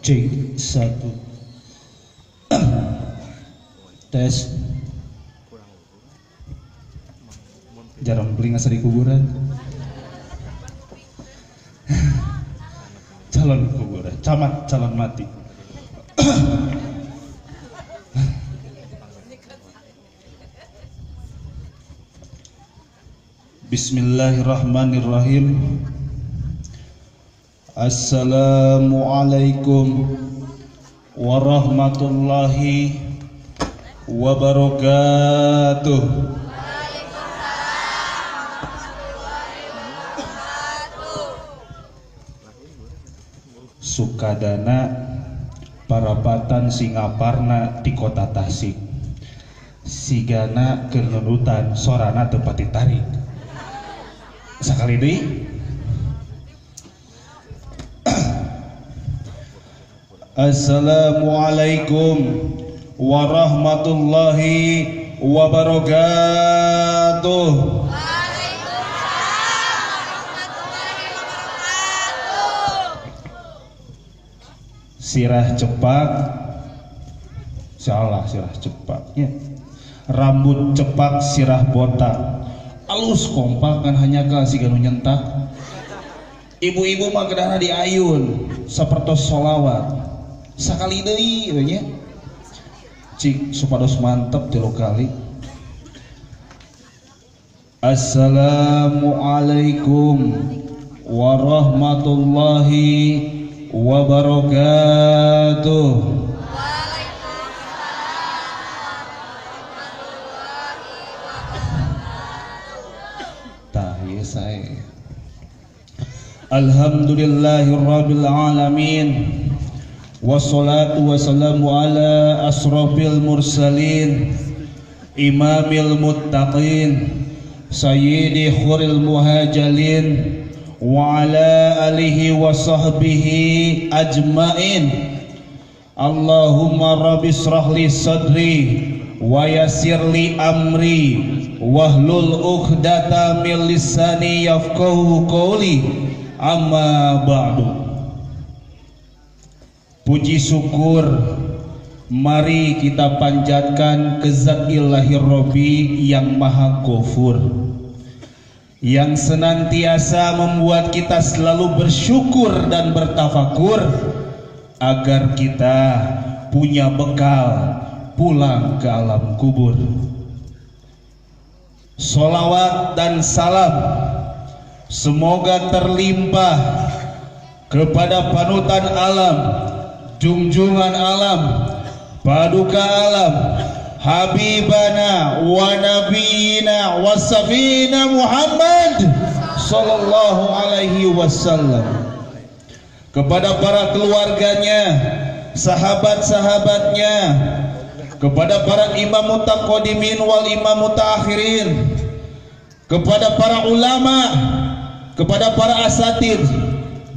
Cek 1 tes jarang beli ngasih di kuburan calon kuburan camat calon mati. Bismillahirrahmanirrahim. Assalamualaikum warahmatullahi wabarakatuh. Sukadana parapatan Singaparna di kota Tasik. Sigana kenunutan sorana tempat ditarik. Sakali deui. Assalamualaikum warahmatullahi wabarakatuh. Sirah cepak, salah sirah cepak ya. Rambut cepak sirah botak, alus kompak kan hanya kasih ganu nyentak. Ibu-ibu mah kedahna diayun sapertos sholawat. Sakali deui nya cik supados mantep 3 kali. Assalamualaikum warahmatullahi wabarakatuh. Tah ieu sae. Alhamdulillahirabbil alamin. Wassalatu wassalamu ala asrofil mursalin imamil muttaqin sayyidi khuril muhajalin wa ala alihi wa sahbihi ajmain. Allahumma rabbi shrahli sadri wa yassirli amri wahlul uqdata min lisani yafqahu qawli. Amma ba'du. Puji syukur mari kita panjatkan ke Zat Ilahir Rabbi yang Maha Ghafur, yang senantiasa membuat kita selalu bersyukur dan bertafakur agar kita punya bekal pulang ke alam kubur. Sholawat dan salam semoga terlimpah kepada panutan alam, junjungan alam, paduka alam, habibana wa nabiyina wa safina Muhammad sallallahu alaihi wasallam, kepada para keluarganya, sahabat-sahabatnya, kepada para imam mutaqaddimin wal imam mutaakhirin, kepada para ulama, kepada para asatid,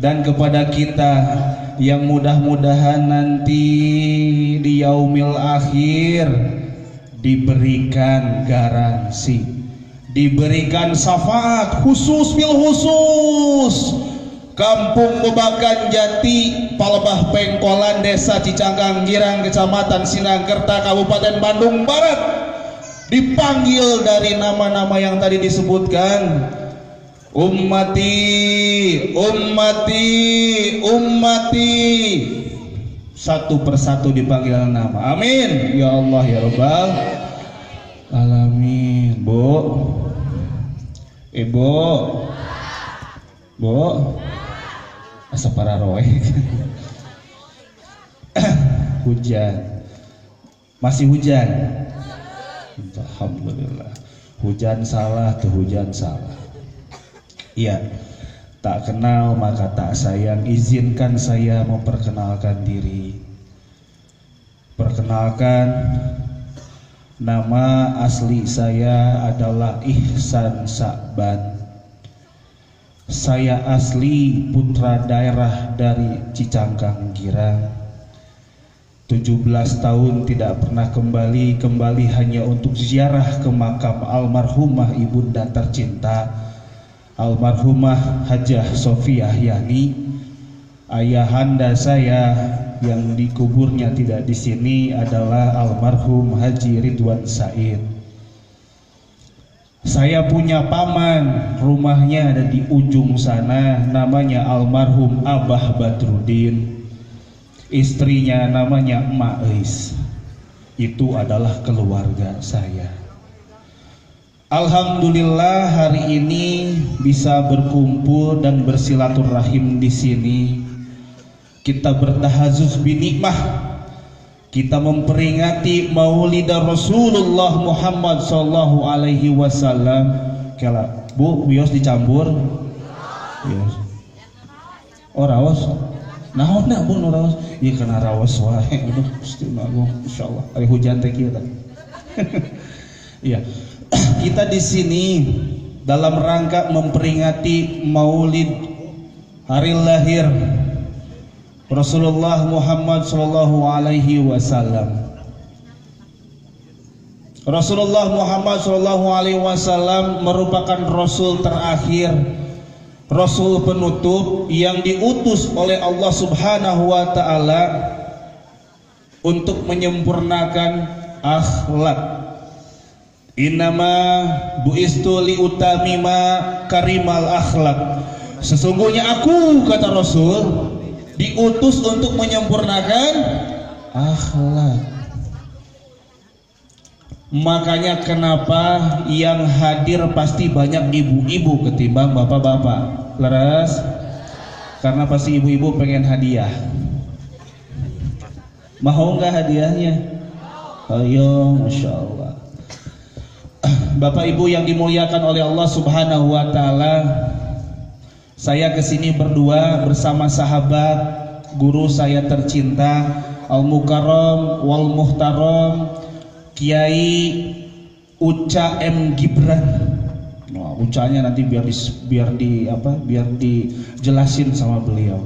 dan kepada kita yang mudah-mudahan nanti di yaumil akhir diberikan garansi, diberikan syafaat khusus bil khusus. Kampung Bebakan Jati, Palebah Pengkolan, Desa Cicanggang Girang, Kecamatan Sinangkerta, Kabupaten Bandung Barat, dipanggil dari nama-nama yang tadi disebutkan. Ummati, ummati, ummati, satu persatu dipanggil nama. Amin ya Allah ya Rabbal alamin. Bu, ibu, bu, asa para roe. Hujan, masih hujan. Alhamdulillah. Hujan salah tuh, hujan salah. Iya, tak kenal maka tak sayang. Izinkan saya memperkenalkan diri. Perkenalkan, nama asli saya adalah Ihsan Sa'ban. Saya asli putra daerah dari Cicangkang Girang. 17 tahun tidak pernah kembali hanya untuk ziarah ke makam almarhumah ibunda tercinta, almarhumah Hajah Sofiah Yani. Ayahanda saya yang dikuburnya tidak di sini adalah almarhum Haji Ridwan Said. Saya punya paman, rumahnya ada di ujung sana, namanya almarhum Abah Badrudin. Istrinya namanya Emak Eis. Itu adalah keluarga saya. Alhamdulillah hari ini bisa berkumpul dan bersilaturahim di sini. Kita bertahazuz binikmah, kita memperingati Maulid Rasulullah Muhammad sallallahu alaihi wasallam. Kala Bu, bios dicampur. Yes. Oh raos. Naonna Bu nu raos? Ieu kana raos wae. Aduh, Gusti Agung insyaallah. Ari hujan teh kieu tah. Iya. Kita di sini dalam rangka memperingati Maulid hari lahir Rasulullah Muhammad sallallahu alaihi wasallam. Rasulullah Muhammad sallallahu alaihi wasallam merupakan rasul terakhir, rasul penutup yang diutus oleh Allah Subhanahu wa taala untuk menyempurnakan akhlak. Innama buistu li utamima karimal akhlak. Sesungguhnya aku, kata Rasul, diutus untuk menyempurnakan akhlak. Makanya kenapa yang hadir pasti banyak ibu-ibu ketimbang bapak-bapak. Leres? Karena pasti ibu-ibu pengen hadiah. Mau nggak hadiahnya? Ayo, Masya Allah. Bapak Ibu yang dimuliakan oleh Allah Subhanahu wa taala, saya kesini berdua bersama sahabat guru saya tercinta Al-Mukarram wal Muhtaram Kiai Uca M. Gibran. Nah, ucanya nanti biar dijelasin sama beliau.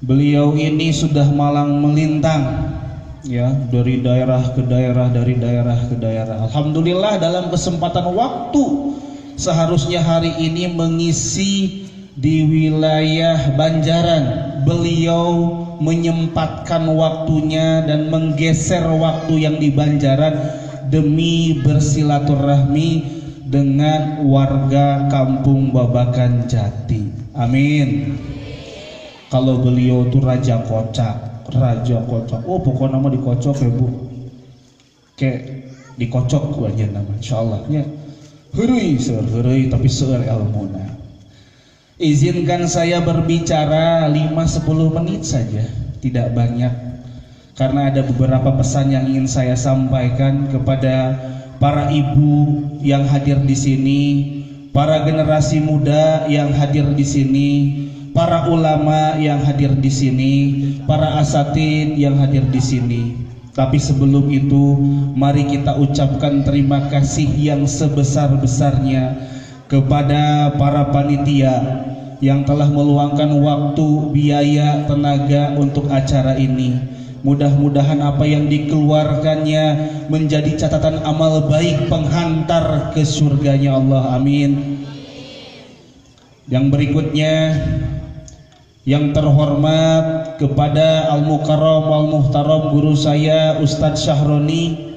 Beliau ini sudah malang melintang, ya, dari daerah ke daerah, dari daerah ke daerah. Alhamdulillah dalam kesempatan waktu seharusnya hari ini mengisi di wilayah Banjaran, beliau menyempatkan waktunya dan menggeser waktu yang di Banjaran demi bersilaturahmi dengan warga kampung Babakan Jati. Amin. Kalau beliau tuh raja kocak. Oh pokoknya nama dikocok ya Bu, kayak dikocok aja nama insyaallah-nya. Heureuy tapi seueur ilmuna. Izinkan saya berbicara 5-10 menit saja, tidak banyak, karena ada beberapa pesan yang ingin saya sampaikan kepada para ibu yang hadir di sini, para generasi muda yang hadir di sini, para ulama yang hadir di sini, para asatid yang hadir di sini. Tapi sebelum itu, mari kita ucapkan terima kasih yang sebesar-besarnya kepada para panitia yang telah meluangkan waktu, biaya, tenaga untuk acara ini. Mudah-mudahan apa yang dikeluarkannya menjadi catatan amal baik penghantar ke surganya Allah. Amin. Yang berikutnya, yang terhormat kepada Al-Mukarram Al-Muhtaram guru saya Ustadz Syahroni,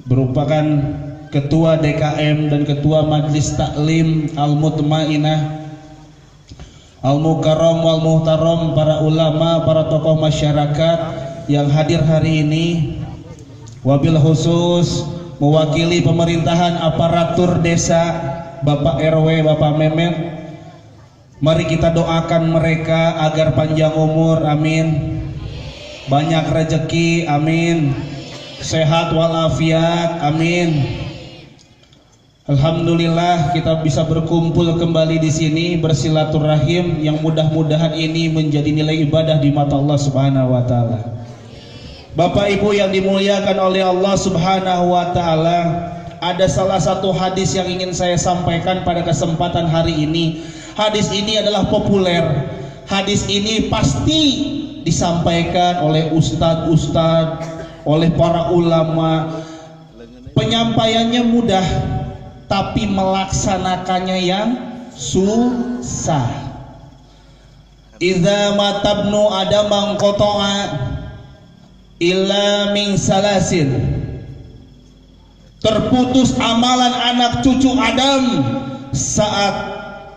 merupakan ketua DKM dan ketua Majelis Taklim Al-Mutmainah, Al-Mukarram Al-Muhtaram, para ulama, para tokoh masyarakat yang hadir hari ini, wabil khusus mewakili pemerintahan aparatur desa, Bapak RW, Bapak Memet. Mari kita doakan mereka agar panjang umur, amin, banyak rezeki, amin, sehat walafiat, amin. Alhamdulillah kita bisa berkumpul kembali di sini bersilaturahim yang mudah-mudahan ini menjadi nilai ibadah di mata Allah Subhanahu wa taala. Bapak Ibu yang dimuliakan oleh Allah Subhanahu wa taala, ada salah satu hadis yang ingin saya sampaikan pada kesempatan hari ini. Hadis ini adalah populer. Hadis ini pasti disampaikan oleh ustadz-ustadz, oleh para ulama. Penyampaiannya mudah, tapi melaksanakannya yang susah. Idza matabnu adamang qata'a illa min salasin. Terputus amalan anak cucu Adam saat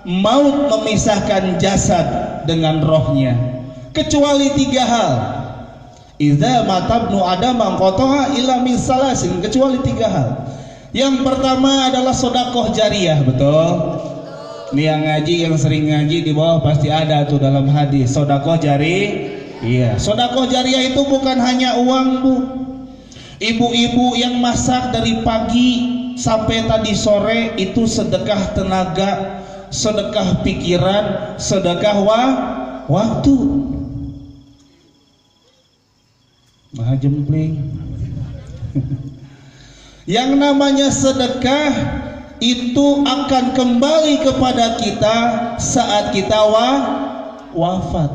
maut memisahkan jasad dengan rohnya, kecuali 3 hal. Idza matabnu adamang qata'a illa min salasin, kecuali 3 hal. Yang pertama adalah sedekah jariah, betul? Ini yang ngaji, yang sering ngaji di bawah pasti ada tuh dalam hadis sedekah jari. Iya, sedekah jariah itu bukan hanya uang, Bu. Ibu-ibu yang masak dari pagi sampai tadi sore itu sedekah tenaga, sedekah pikiran, sedekah waktu. Maha jempling. Yang namanya sedekah itu akan kembali kepada kita saat kita wafat.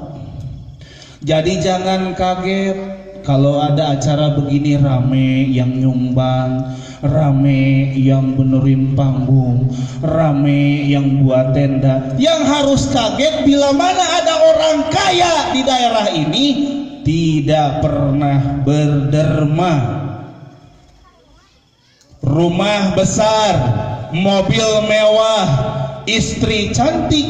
Jadi jangan kaget kalau ada acara begini, rame yang nyumbang, rame yang benerin panggung, rame yang buat tenda. Yang harus kaget bila mana ada orang kaya di daerah ini tidak pernah berderma. Rumah besar, mobil mewah, istri cantik,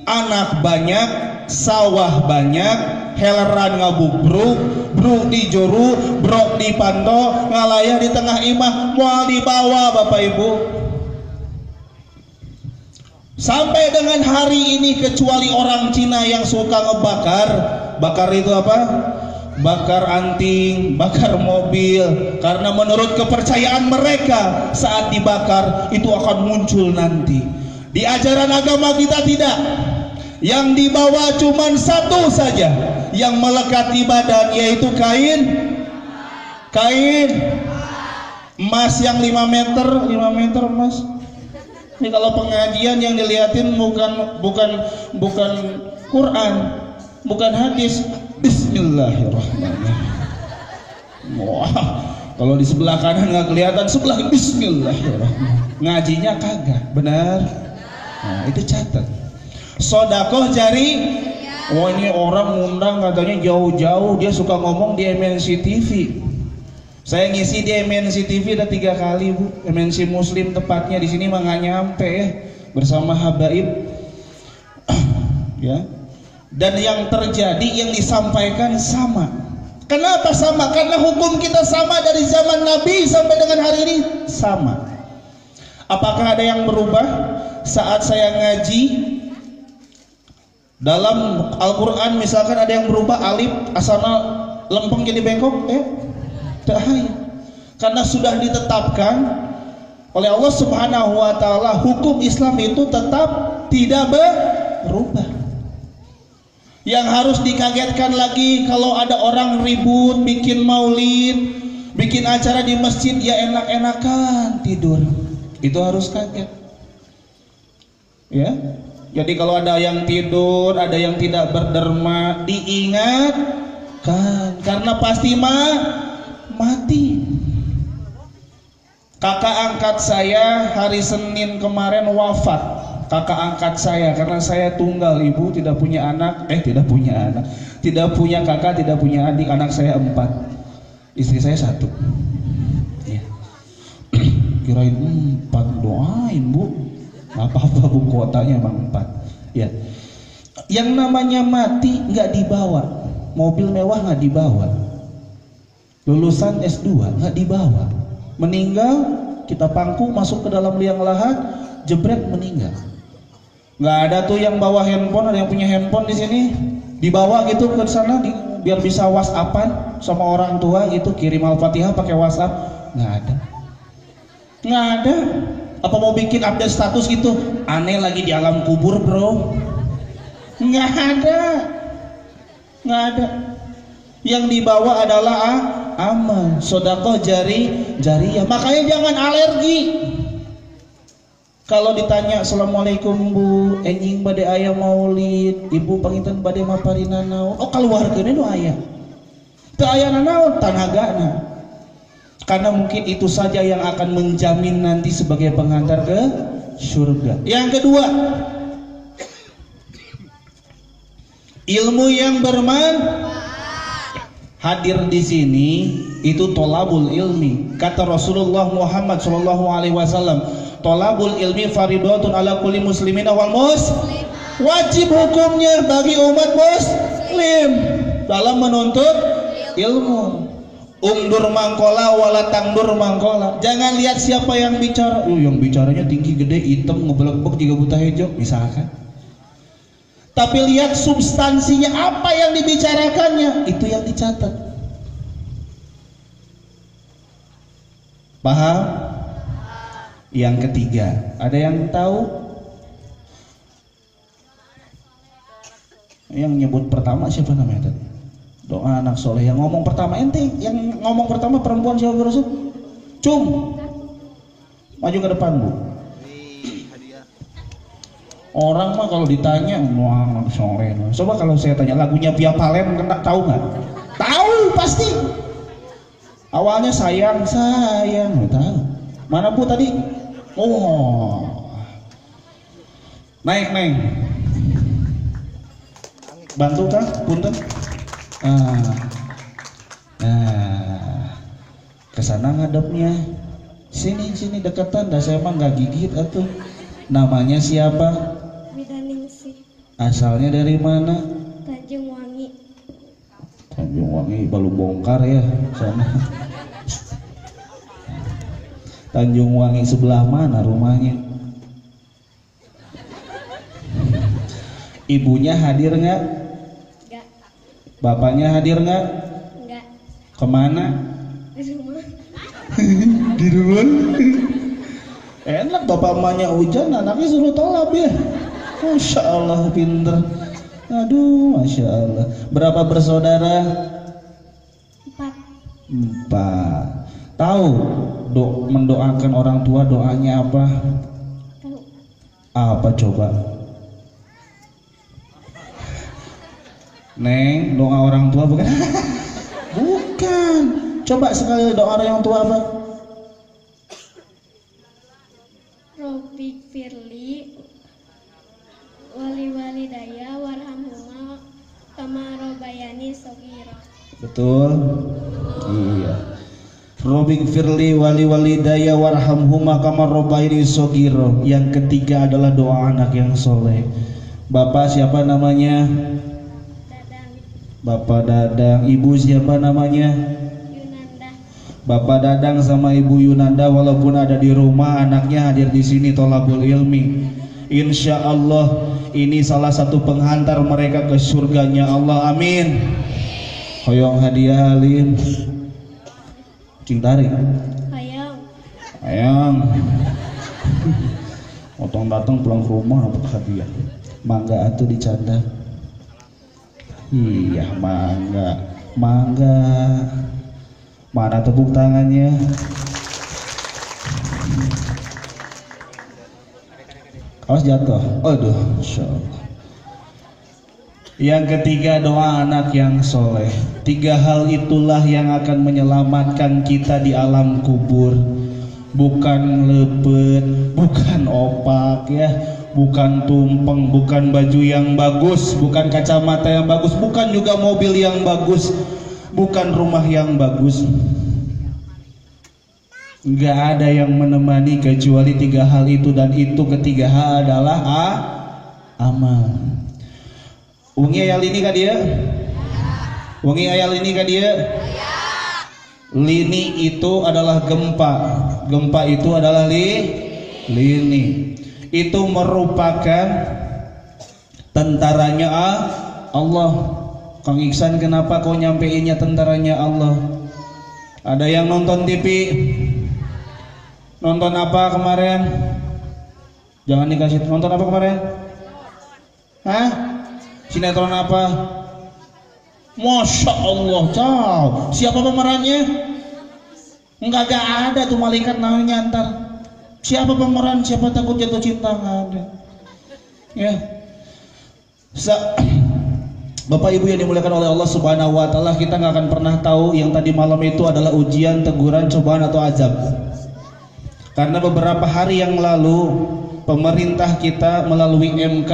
anak banyak, sawah banyak, heleran ngabubruk, bruk di juru, brok di panto, ngalayah di tengah imah, mau dibawa Bapak Ibu. Sampai dengan hari ini kecuali orang Cina yang suka ngebakar. Bakar itu apa? Bakar anting, bakar mobil. Karena menurut kepercayaan mereka saat dibakar itu akan muncul nanti. Di ajaran agama kita tidak. Yang dibawa cuma satu saja yang melekat di badan, yaitu kain emas yang 5 meter emas. Ini kalau pengajian yang dilihatin bukan Quran, bukan hadis. Bismillahirrahmanirrahim. Wah, kalau di sebelah kanan nggak kelihatan, sebelah Bismillahirrahmanirrahim. Ngajinya kagak, benar. Nah, itu catat. Sedekah jari. Oh, ini orang ngundang katanya jauh-jauh, dia suka ngomong di MNC TV. Saya ngisi di MNC TV ada 3 kali, Bu. MNC Muslim tepatnya, di sini mah nggak nyampe ya, bersama habaib. Ya. Dan yang terjadi, yang disampaikan sama. Kenapa sama? Karena hukum kita sama dari zaman Nabi sampai dengan hari ini sama. Apakah ada yang berubah saat saya ngaji? Dalam Al-Quran misalkan ada yang berubah alif asana lempeng jadi bengkok? Tak hay. Karena sudah ditetapkan oleh Allah Subhanahu wa taala, hukum Islam itu tetap tidak berubah. Yang harus dikagetkan lagi kalau ada orang ribut bikin maulid, bikin acara di masjid, ya enak-enakan tidur. Itu harus kaget. Ya. Jadi kalau ada yang tidur, ada yang tidak berderma, diingatkan karena pasti mati. Kakak angkat saya hari Senin kemarin wafat. Kakak angkat saya karena saya tunggal, ibu tidak punya anak, tidak punya kakak, tidak punya adik, anak saya 4, istri saya 1. Ya. Kirain 4, doain Bu. Apa-apa Bu, kuotanya emang 4. Ya. Yang namanya mati nggak dibawa, mobil mewah nggak dibawa, lulusan S2 nggak dibawa, meninggal kita pangku masuk ke dalam liang lahat, jebret meninggal. Nggak ada tuh yang bawa handphone, ada yang punya handphone di sini dibawa gitu ke sana biar bisa WhatsAppan sama orang tua gitu, kirim Al-Fatihah pakai WhatsApp. Nggak ada. Apa mau bikin update status gitu, aneh lagi di alam kubur bro? Nggak ada. Yang dibawa adalah amal, sedekah jariyah. Makanya jangan alergi. Kalau ditanya assalamualaikum bu, enjing bade aya maulid, ibu panginten bade maparina naon, oh kaluargeuna nu aya teu aya naon tanagana, karena mungkin itu saja yang akan menjamin nanti sebagai pengantar ke surga. Yang kedua, ilmu yang hadir di sini itu tolabul ilmi. Kata Rasulullah Muhammad SAW, tolabul ilmi faridatun ala kulli muslimin wal muslim. Wajib hukumnya bagi umat muslim dalam menuntut ilmu. Umdur mangkola wala tangdur mangkola. Jangan lihat siapa yang bicara. Yang bicaranya tinggi gede hitam ngebelek-belek juga buta hijau misalkan. Tapi lihat substansinya apa yang dibicarakannya, itu yang dicatat. Paham? Yang ketiga, ada yang tahu? Yang nyebut pertama siapa namanya tadi? Doa anak soleh. Yang ngomong pertama ente, yang ngomong pertama perempuan siapa Rasul? Cum. Maju ke depan bu. Orang mah kalau ditanya, wah anak soleh. Coba kalau saya tanya lagunya Via Valen, kena tahu nggak? Tahu pasti. Awalnya sayang, nggak tahu. Mana bu tadi? Oh, naik. Bantu kah? Punten. Kesana ngadepnya. Sini deketan. Dah saya mah nggak gigit atuh. Namanya siapa? Widaningsih. Asalnya dari mana? Tanjung Wangi. Tanjung Wangi baru bongkar ya sana. Tanjung Wangi sebelah mana rumahnya? Ibunya hadir nggak? Enggak. Bapaknya hadir nggak? Enggak. Kemana? Di rumah. Di rumah. Enak bapak emaknya hujan, anaknya suruh tolap ya. Masya Allah pinter. Aduh, Masya Allah. Berapa bersaudara? 4. Tahu mendoakan orang tua doanya apa? Tahu. Apa coba? Neng, doa orang tua bukan? Bukan. Coba sekali doa orang tua apa? Robik Firli wali daya warhamhuma kama robayani sogira. Betul? Iya. Robik Firli wali daya warhamhuma kama robayani sogiro. Yang ketiga adalah doa anak yang soleh. Bapak siapa namanya? Dadang. Bapak Dadang. Ibu siapa namanya? Yunanda. Bapak Dadang sama Ibu Yunanda walaupun ada di rumah, anaknya hadir di sini tolabul ilmi. Insya Allah ini salah satu penghantar mereka ke surganya Allah. Amin. Hoyong hadiah alim. Cing tarik. Ayang. Otong datang pulang ke rumah dapat hadiah. Mangga atuh dicanda. Iya mangga. Mana tepuk tangannya? Awas jatuh. Aduh, Masya Allah. Yang ketiga doa anak yang soleh. 3 hal itulah yang akan menyelamatkan kita di alam kubur. Bukan lepet, bukan opak ya, bukan tumpeng, bukan baju yang bagus, bukan kacamata yang bagus, bukan juga mobil yang bagus, bukan rumah yang bagus. Nggak ada yang menemani kecuali 3 hal itu, dan itu ketiga hal adalah amal. Wengi aya lini ka dia? Wengi aya lini ka dia? Lini itu adalah gempa. Gempa itu adalah lini. Itu merupakan tentaranya Allah. Kang Iksan, kenapa kau nyampeinnya tentaranya Allah? Ada yang nonton TV? Nonton apa kemarin? Jangan dikasih. Nonton apa kemarin? Hah? Sinetron apa? Masya Allah, tahu siapa pemerannya? Enggak ada tuh malaikat namanya ntar. Siapa pemeran? Siapa takut jatuh cinta? Nggak ada. Ya. Bapak Ibu yang dimuliakan oleh Allah Subhanahu wa taala, kita nggak akan pernah tahu yang tadi malam itu adalah ujian, teguran, cobaan atau azab. Karena beberapa hari yang lalu pemerintah kita melalui MK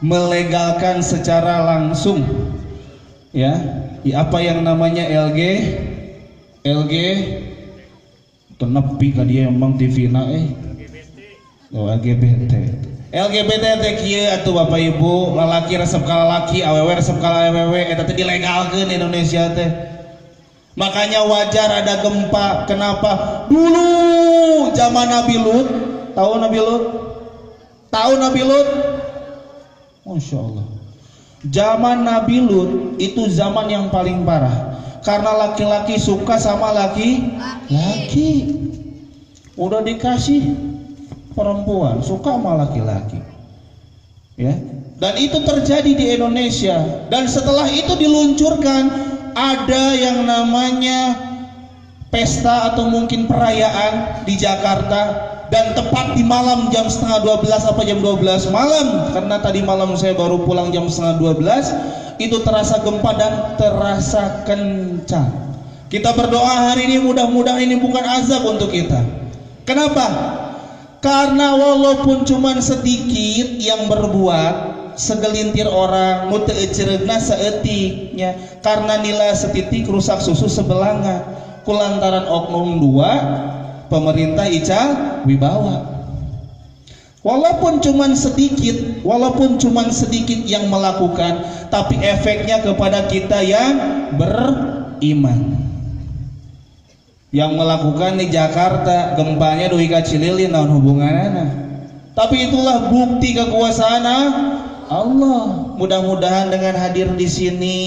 melegalkan secara langsung ya, apa yang namanya LG tenepi ka dia emang TV na LGBT teh kieu atuh Bapak Ibu, lalaki resep ka lalaki, awewe resep ka awewe, eta teh dilegalkeun Indonesia teh. Makanya wajar ada gempa. Kenapa? Dulu zaman Nabi Lut, tahu Nabi Lut? Tahu Nabi Lut? Masya Allah. Zaman Nabi Lut itu zaman yang paling parah. Karena laki-laki suka sama laki-laki. Udah dikasih perempuan suka sama laki-laki, ya. Dan itu terjadi di Indonesia. Dan setelah itu diluncurkan ada yang namanya pesta atau mungkin perayaan di Jakarta. Dan tepat di malam jam setengah 12 apa jam 12 malam, karena tadi malam saya baru pulang jam setengah 12, itu terasa gempa dan terasa kencang. Kita berdoa hari ini mudah-mudahan ini bukan azab untuk kita. Kenapa? Karena walaupun cuman sedikit yang berbuat, segelintir orang mutu eceregna seetiknya, karena nilai setitik rusak susu sebelanga, kulantaran oknum dua pemerintah ical wibawa. Walaupun cuman sedikit yang melakukan, tapi efeknya kepada kita yang beriman. Yang melakukan di Jakarta gempanya duwi ka Cililin naon hubunganana. Tapi itulah bukti kekuasaan Allah. Mudah-mudahan dengan hadir di sini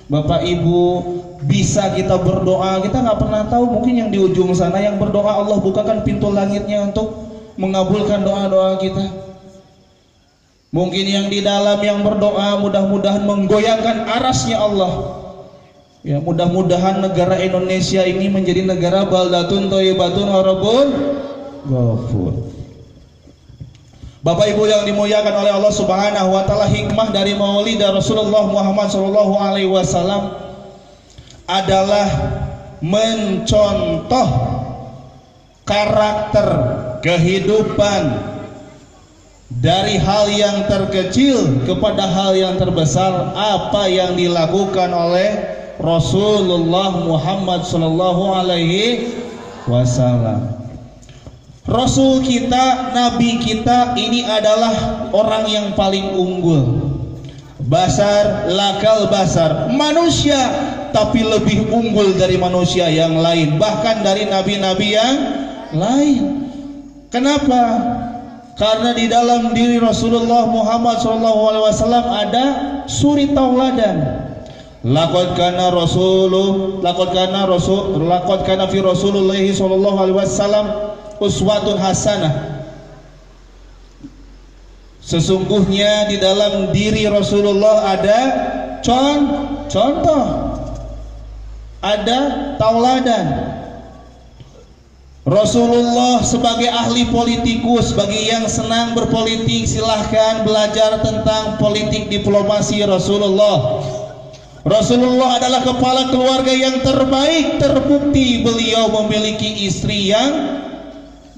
Bapak Ibu bisa kita berdoa. Kita nggak pernah tahu, mungkin yang di ujung sana yang berdoa Allah bukakan pintu langitnya untuk mengabulkan doa-doa kita. Mungkin yang di dalam yang berdoa mudah-mudahan menggoyangkan arasnya Allah. Ya, mudah-mudahan negara Indonesia ini menjadi negara baldatun thayyibatun wa rabbun ghafur. Bapak Ibu yang dimuliakan oleh Allah Subhanahu wa taala, hikmah dari Maulid Rasulullah Muhammad sallallahu alaihi wasallam adalah mencontoh karakter kehidupan dari hal yang terkecil kepada hal yang terbesar, apa yang dilakukan oleh Rasulullah Muhammad sallallahu alaihi wasallam. Rasul kita, Nabi kita ini adalah orang yang paling unggul. Basar lakal basar, manusia tapi lebih unggul dari manusia yang lain, bahkan dari nabi-nabi yang lain. Kenapa? Karena di dalam diri Rasulullah Muhammad SAW ada suri tauladan. Laqad kana fi Rasulullah sallallahu alaihi wasallam uswatun hasanah. Sesungguhnya di dalam diri Rasulullah ada contoh, ada tauladan. Rasulullah sebagai ahli politikus, bagi yang senang berpolitik silahkan belajar tentang politik diplomasi Rasulullah. Rasulullah adalah kepala keluarga yang terbaik, terbukti beliau memiliki istri yang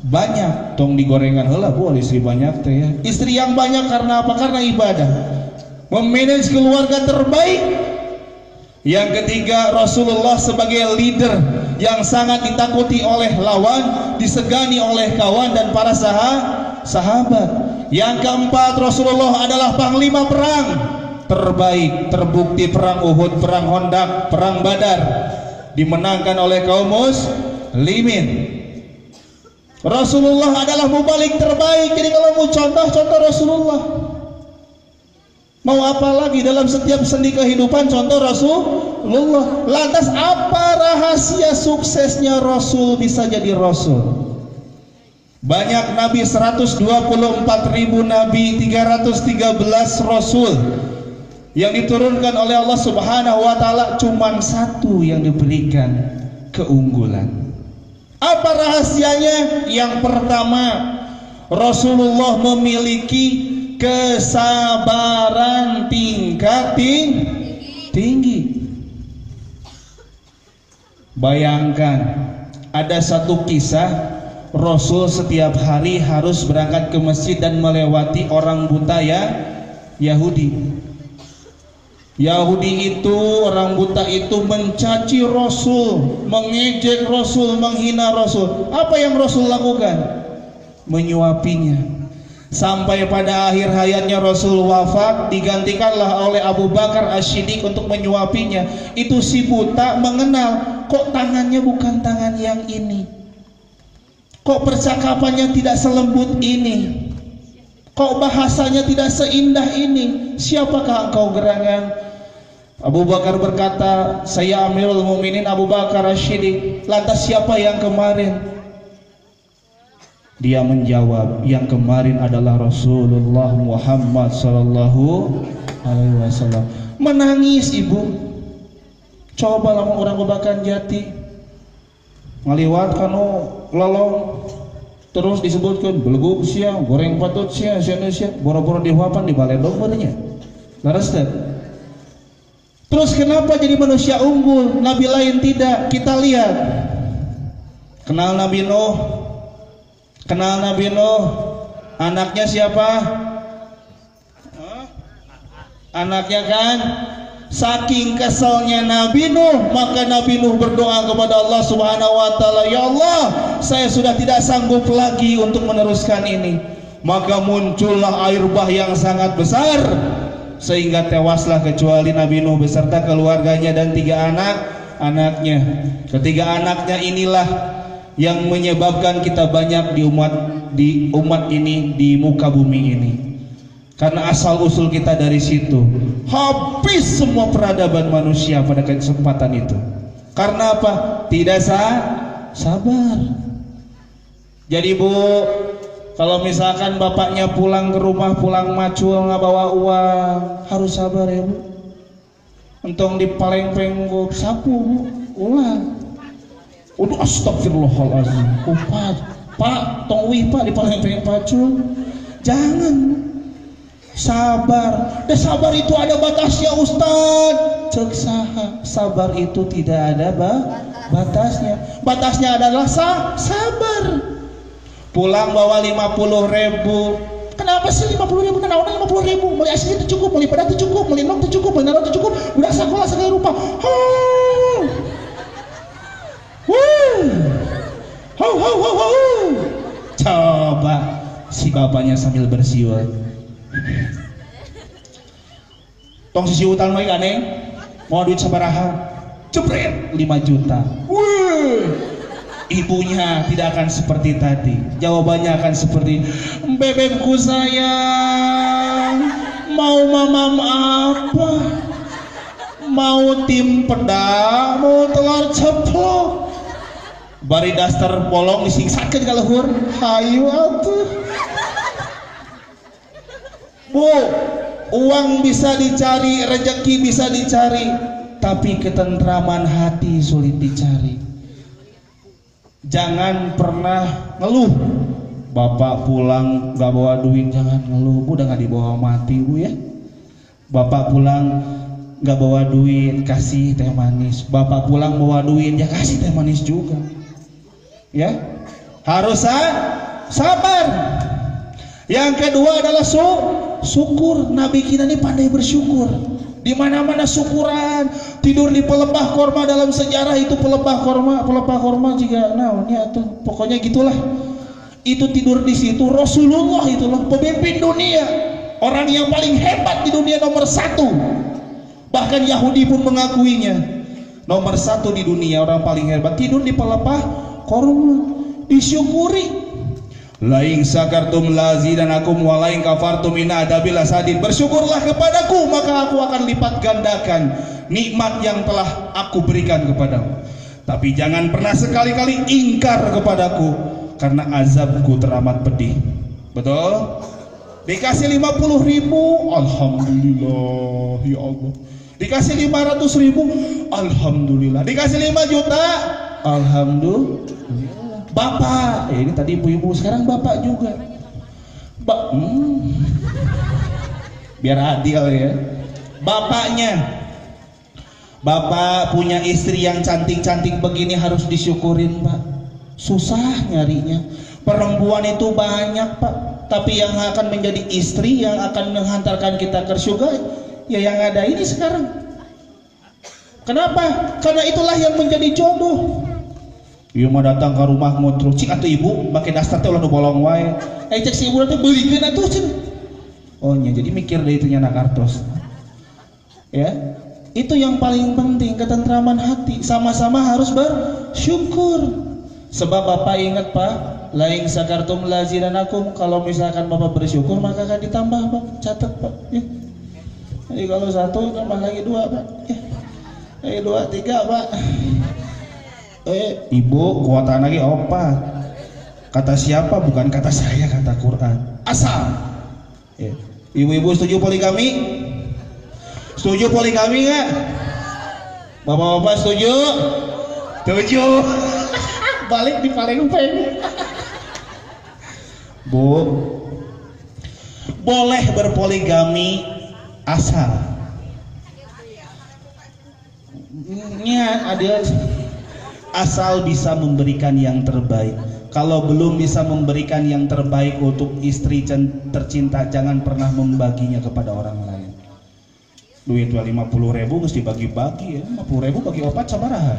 banyak. Tong digorengan heula Bu, istri banyak teh ya. Istri yang banyak karena apa? Karena ibadah. Memanage keluarga terbaik. Yang ketiga, Rasulullah sebagai leader yang sangat ditakuti oleh lawan, disegani oleh kawan dan para sahabat. Yang keempat, Rasulullah adalah panglima perang terbaik, terbukti perang Uhud, perang Hondak, perang Badar dimenangkan oleh kaum muslimin. Rasulullah adalah mubalik terbaik. Jadi kalau mau contoh Rasulullah, mau apa lagi dalam setiap sendi kehidupan contoh Rasulullah. Lantas apa rahasia suksesnya Rasul bisa jadi Rasul? Banyak nabi, 124.000 nabi, 313 rasul. yang diturunkan oleh Allah Subhanahu wa taala cuma satu yang diberikan keunggulan. Apa rahasianya? Yang pertama, Rasulullah memiliki kesabaran tingkat tinggi. Bayangkan, ada satu kisah Rasul setiap hari harus berangkat ke masjid dan melewati orang buta Yahudi. Yahudi itu, orang buta itu mencaci Rasul, mengejek Rasul, menghina Rasul. Apa yang Rasul lakukan? Menyuapinya. Sampai pada akhir hayatnya Rasul wafat, digantikanlah oleh Abu Bakar As-Siddiq untuk menyuapinya. Itu si buta mengenal, kok tangannya bukan tangan yang ini, kok percakapannya tidak selembut ini, kok bahasanya tidak seindah ini. Siapakah engkau gerangan? Abu Bakar berkata, saya Amirul Mukminin Abu Bakar As-Siddiq. Lantas siapa yang kemarin? Dia menjawab, yang kemarin adalah Rasulullah Muhammad sallallahu alaihi wasallam. Menangis ibu. Coba lamun orang bebakan jati ngaliwat kanu lolong, terus disebutkan beleguk sia, goreng patut sia, sia boro-boro dihuapan di balai dombernya. Laras teh. Terus kenapa jadi manusia unggul? Nabi lain tidak. Kita lihat. Kenal Nabi Nuh? Kenal Nabi Nuh? Anaknya siapa? Anaknya kan? Saking keselnya Nabi Nuh, maka Nabi Nuh berdoa kepada Allah Subhanahu wa taala, ya Allah, saya sudah tidak sanggup lagi untuk meneruskan ini. Maka muncullah air bah yang sangat besar, sehingga tewaslah kecuali Nabi Nuh beserta keluarganya dan 3 anaknya. Ketiga anaknya inilah yang menyebabkan kita banyak di umat ini, di muka bumi ini. Karena asal usul kita dari situ. Habis semua peradaban manusia pada kesempatan itu. Karena apa? Tidak sabar. Jadi Bu, kalau misalkan bapaknya pulang ke rumah, pulang macul nggak bawa uang, harus sabar ya Bu. Entong dipaleng-peng sapu Bu, ulang. Udah astagfirullahaladzim. Pak, tong wih Pak dipaleng-peng pacul. Jangan. Sabar. Dan sabar itu ada batasnya Ustaz. Cek saha. Sabar itu tidak ada batasnya. Batasnya adalah sabar. Pulang bawa 50.000. Kenapa sih 50.000? Kenapa 50.000? Meli aslinya itu cukup, meli padat itu cukup, meli nok itu cukup, meli narot itu cukup. Udah sekolah segala rupa. Coba si bapaknya sambil bersiul. Tong sisi utang mah aneh. Mau duit sabaraha? Jebret 5 juta. Ibunya tidak akan seperti tadi. Jawabannya akan seperti, bebekku sayang, mau mamam apa? Mau tim peda, mau telur ceplok. Bari daster polong disingsakeun ka luhur. Hayu atuh. Bu, uang bisa dicari, rezeki bisa dicari, tapi ketentraman hati sulit dicari. Jangan pernah ngeluh. Bapak pulang gak bawa duit, jangan ngeluh. Bu, udah gak dibawa mati Bu ya. Bapak pulang gak bawa duit, kasih teh manis. Bapak pulang bawa duit, ya kasih teh manis juga. Ya, harus sabar. Yang kedua adalah syukur. Nabi kita ini pandai bersyukur. Di mana-mana syukuran. Tidur di pelepah korma, dalam sejarah itu pelepah korma juga. Nah, ini tuh pokoknya gitulah. Itu tidur di situ Rasulullah, itulah pemimpin dunia, orang yang paling hebat di dunia, nomor 1. Bahkan Yahudi pun mengakuinya. Nomor 1 di dunia, orang paling hebat, tidur di pelepah korma. Disyukuri. Laing sakartum lazidanakum wa laing kafartum inna adabil asadid. Bersyukurlah kepadaku, maka aku akan lipat gandakan nikmat yang telah aku berikan kepadamu. Tapi jangan pernah sekali-kali ingkar kepadaku, karena azabku teramat pedih. Betul? Dikasih 50.000, alhamdulillah ya Allah. Dikasih 500.000, alhamdulillah. Dikasih 5 juta, alhamdulillah. Bapak, ini tadi ibu-ibu, sekarang bapak juga. Biar adil ya. Bapaknya, bapak punya istri yang cantik-cantik begini harus disyukurin Pak. Susah nyarinya. Perempuan itu banyak Pak, tapi yang akan menjadi istri yang akan menghantarkan kita ke surga ya yang ada ini sekarang. Kenapa? Karena itulah yang menjadi jodoh. Iya mau datang ke rumah ngotrol, cik atau ibu pakai dasar teh ulah nu bolong wae. Cek si ibu nanti belikan atuh cik. Oh nya jadi mikir deh itu anak artos. Ya, itu yang paling penting, ketentraman hati. Sama-sama harus bersyukur. Sebab Bapak ingat Pak, lain sakartum lazidanakum, kalau misalkan Bapak bersyukur maka akan ditambah Pak. Catat Pak ya. Jadi kalau 1 tambah lagi 2 Pak ya. 2, 3 Pak. Ibu kuatan lagi 4. Kata siapa? Bukan kata saya, kata Quran. Asal ya. Ibu-ibu setuju poligami? Setuju poligami nggak? Bapak-bapak setuju? Setuju. Balik di Palembang. Bu, boleh berpoligami asal adil, asal bisa memberikan yang terbaik. Kalau belum bisa memberikan yang terbaik untuk istri tercinta, jangan pernah membaginya kepada orang lain. Duit 50.000 mesti dibagi-bagi ya. 50.000 bagi opat sabaraha?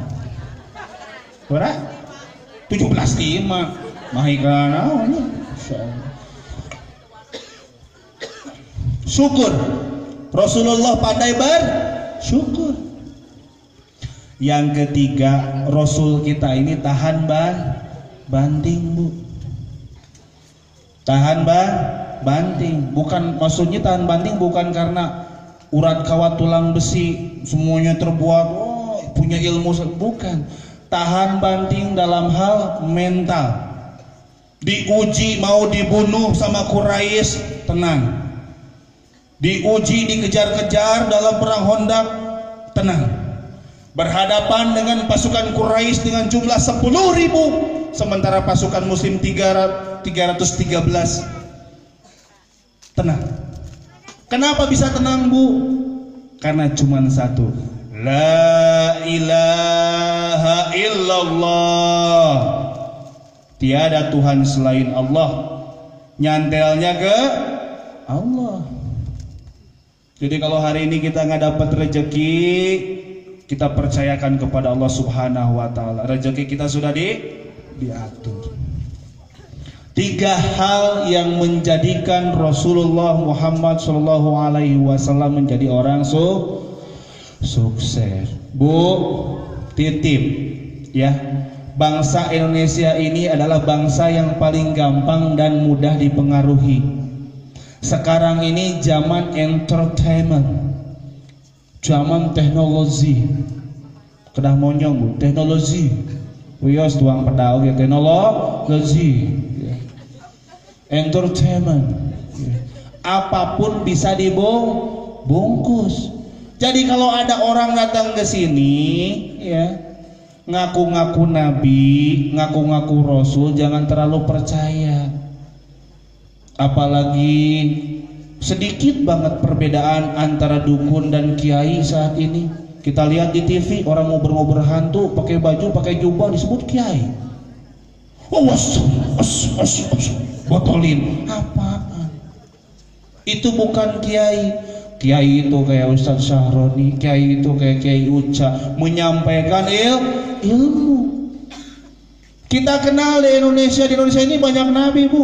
Berapa? 17.5. Mahikana syukur. Rasulullah pandai bersyukur. Yang ketiga, Rasul kita ini tahan banting Bu. Tahan banting. Bukan maksudnya tahan banting bukan karena urat kawat tulang besi semuanya terbuat punya ilmu, bukan. Tahan banting dalam hal mental. Diuji mau dibunuh sama Quraisy, tenang. Diuji dikejar-kejar dalam perang Khandaq, tenang. Berhadapan dengan pasukan Quraisy dengan jumlah 10.000, sementara pasukan Muslim 313. Tenang. Kenapa bisa tenang Bu? Karena cuma satu, la ilaha illallah, tiada Tuhan selain Allah. Nyantelnya ke Allah. Jadi kalau hari ini kita nggak dapat rezeki, kita percayakan kepada Allah Subhanahu wa Ta'ala. Rezeki kita sudah diatur. 3 hal yang menjadikan Rasulullah Muhammad SAW menjadi orang sukses. Bu, titip ya. Bangsa Indonesia ini adalah bangsa yang paling gampang dan mudah dipengaruhi. Sekarang ini zaman entertainment, zaman teknologi. Kedah monyong Bu, teknologi. Wios tuang pedao ya, teknologi. Entertainment. Apapun bisa dibungkus. Jadi kalau ada orang datang ke sini ya, ngaku-ngaku nabi, ngaku-ngaku rasul, jangan terlalu percaya. Apalagi sedikit banget perbedaan antara dukun dan kiai saat ini. Kita lihat di TV orang ngobrol-ngobrol hantu, pakai baju, pakai jubah disebut kiai. Botolin apaan? Itu bukan kiai. Kiai itu kayak Ustadz Syahroni, kiai itu kayak Kiai Uca, menyampaikan ilmu. Kita kenal di Indonesia ini banyak nabi Bu.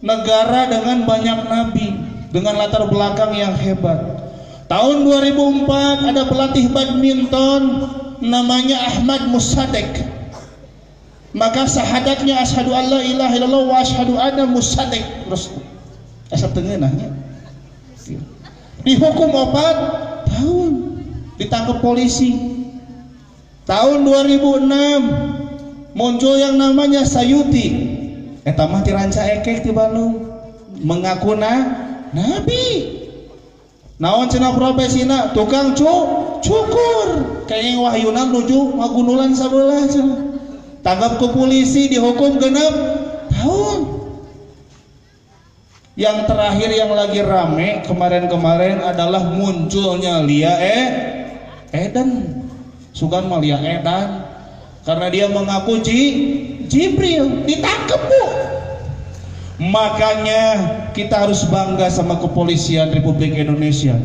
Negara dengan banyak nabi, dengan latar belakang yang hebat. Tahun 2004 ada pelatih badminton namanya Ahmad Musaddiq. Maka sahadatnya asyhadu alla ilaha illallah wa asyhadu anna Musaddiq Rasul. Asa tengenahnya. Dihukum 4 tahun, ditangkap polisi. Tahun 2006 muncul yang namanya Sayuti. Eta mah ti ranca ekek di Bandung. mengaku nabi. Naon cenah profesina? Tukang cukur. Kayaknya wahyunan nuju magunulan sabelah cenah. Tanggap ke polisi dihukum 6 tahun. Yang terakhir yang lagi rame kemarin-kemarin adalah munculnya Lia Eden. Sugan mah Lia Edan. Karena dia mengaku Jibril, ditangkap Bu. Makanya kita harus bangga sama kepolisian Republik Indonesia.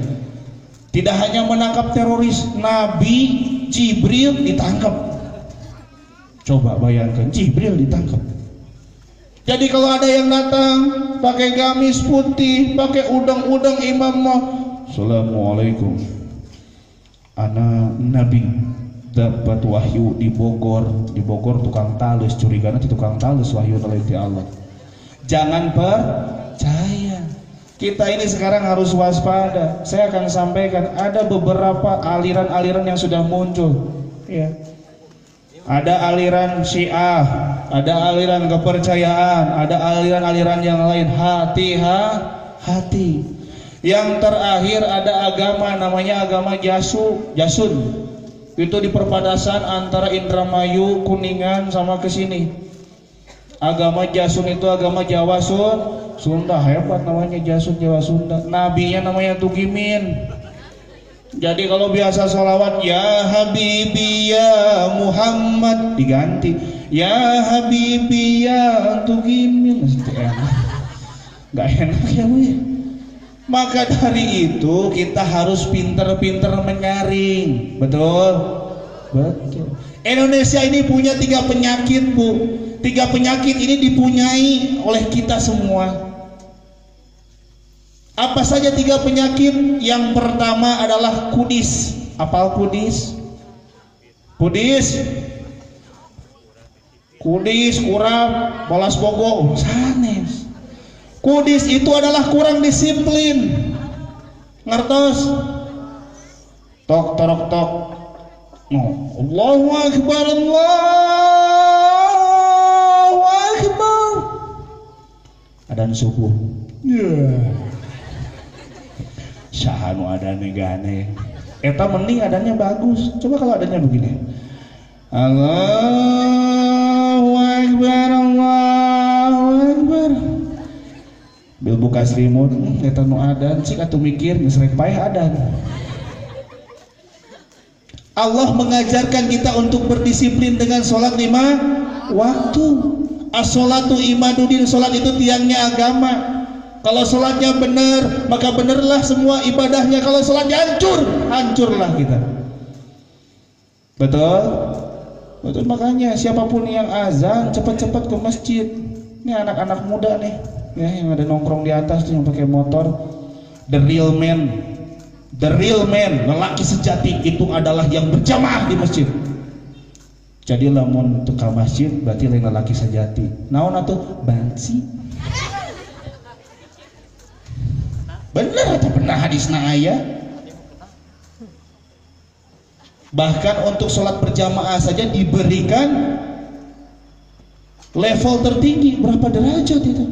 Tidak hanya menangkap teroris, Nabi Jibril ditangkap. Coba bayangkan, Jibril ditangkap. Jadi kalau ada yang datang pakai gamis putih, pakai udang-udang imam mah, Assalamualaikum. Ana Nabi dapat wahyu di Bogor tukang talus, curigana di tukang talus wahyu dari Allah. Jangan percaya. Kita ini sekarang harus waspada. Saya akan sampaikan ada beberapa aliran-aliran yang sudah muncul. Ya. Ada aliran Syiah, ada aliran kepercayaan, ada aliran-aliran yang lain. Hati. Yang terakhir ada agama namanya agama Jasun. Itu di perbatasan antara Indramayu, Kuningan sama kesini. Agama Jasun itu agama Jawa Sunda, hebat namanya Jasun Jawa Sunda. Nabinya namanya Tugimin. Jadi kalau biasa sholawat ya Habibi ya Muhammad diganti ya Habibi ya Tugimin. Gak enak ya Bu. Maka dari itu kita harus pinter-pinter menyaring. Betul. Indonesia ini punya 3 penyakit Bu. 3 penyakit ini dipunyai oleh kita semua. Apa saja 3 penyakit? Yang pertama adalah kudis. Apal kudis? Kudis, kurang, balas bogo, sanes. Kudis itu adalah kurang disiplin. Ngertos? Tok. No. Allahu Akbar, Allahu Akbar. Adan subuh. Sahanu adane gane. Eta mending adanya bagus. Coba kalau adanya begini. Allahu Akbar, Allahu Akbar. Bil buka selimut, eta nu adan cik atuh mikir geus rek paeh adan. Allah mengajarkan kita untuk berdisiplin dengan sholat 5 waktu. As-sholatu imaduddin, sholat itu tiangnya agama. Kalau sholatnya benar, maka benarlah semua ibadahnya. Kalau sholatnya hancurlah kita. Betul? Makanya siapapun yang azan cepat-cepat ke masjid. Ini anak-anak muda nih, ya, yang ada nongkrong di atas tuh yang pakai motor. The real man, lelaki sejati itu adalah yang berjamaah di masjid. Jadi lamun untuk ke masjid berarti lain lelaki sejati. Naon atuh bansi. Bener atau benar hadisna aya? Bahkan untuk sholat berjamaah saja diberikan level tertinggi. Berapa derajat itu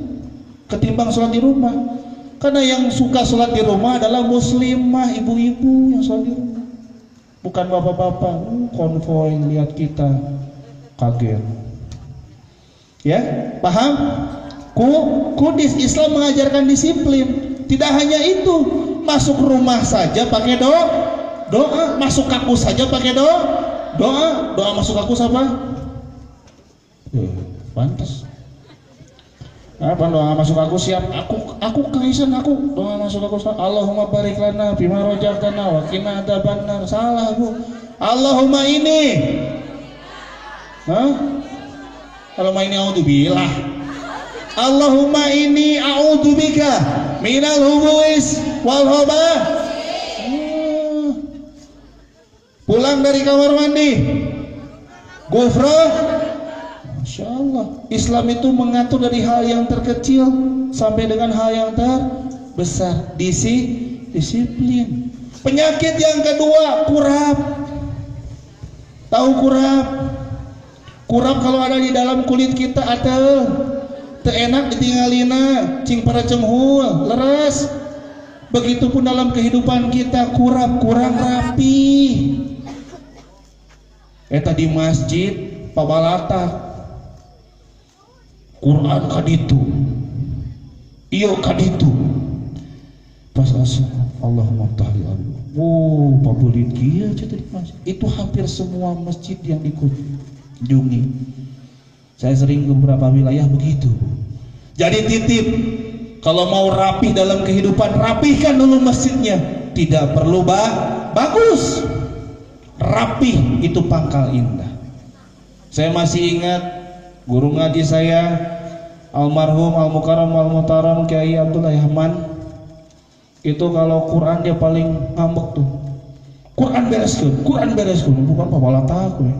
ketimbang sholat di rumah? Karena yang suka sholat di rumah adalah muslimah, ibu-ibu yang sholat di rumah, bukan bapak-bapak. Konvoy lihat kita kaget. Ya, paham? Kudis Islam mengajarkan disiplin. Tidak hanya itu, masuk rumah saja pakai doa, masuk kakus saja pakai doa masuk kakus apa? Pantas. Apa doa masuk kakus siap? Aku kaisan aku doa masuk kakus. Allahumma barik lana bima rojaktana wa qina adzabannar. Salah Bu. Allahumma ini. Allahumma ini a'udzubillah. Allahumma inni a'udzubika minal hubuis wal khaba'ith. Pulang dari kamar mandi, gufrah. Masya Allah, Islam itu mengatur dari hal yang terkecil sampai dengan hal yang terbesar. Disiplin. Penyakit yang kedua, kurap. Tahu kurap? Kurap kalau ada di dalam kulit kita atau teu enak ditinggalina cing para cenghul leres. Begitupun dalam kehidupan kita kurang rapi. Eta di masjid pabalata Quran kaditu iyo kaditu pas asa Allahumma ta'ala pabulit kieu di masjid. Itu hampir semua masjid yang dikunjungi. Saya sering ke beberapa wilayah begitu. Jadi titip, kalau mau rapi dalam kehidupan, rapihkan dulu masjidnya. Tidak perlu bagus, rapih itu pangkal indah. Saya masih ingat guru ngaji saya almarhum al-mukarram al-muhtaram Kiai Abdullah Yahman. Itu kalau Quran dia paling ngambek tuh. Quran bereskeun, bukan pabalata aku ya.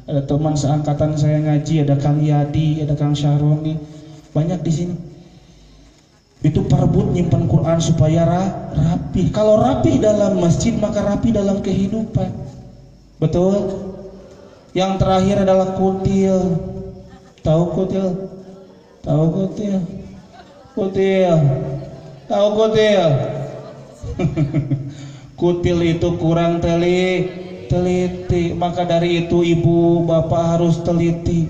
Ada teman seangkatan saya ngaji, ada Kang Yadi, ada Kang Syahroni, banyak di sini. Itu perebut nyimpan Quran supaya rapi. Kalau rapi dalam masjid maka rapi dalam kehidupan. Betul? Yang terakhir adalah kutil. Tahu kutil? Tahu kutil? Kutil. Tahu kutil? Kutil itu kurang teliti. Maka dari itu ibu bapak harus teliti.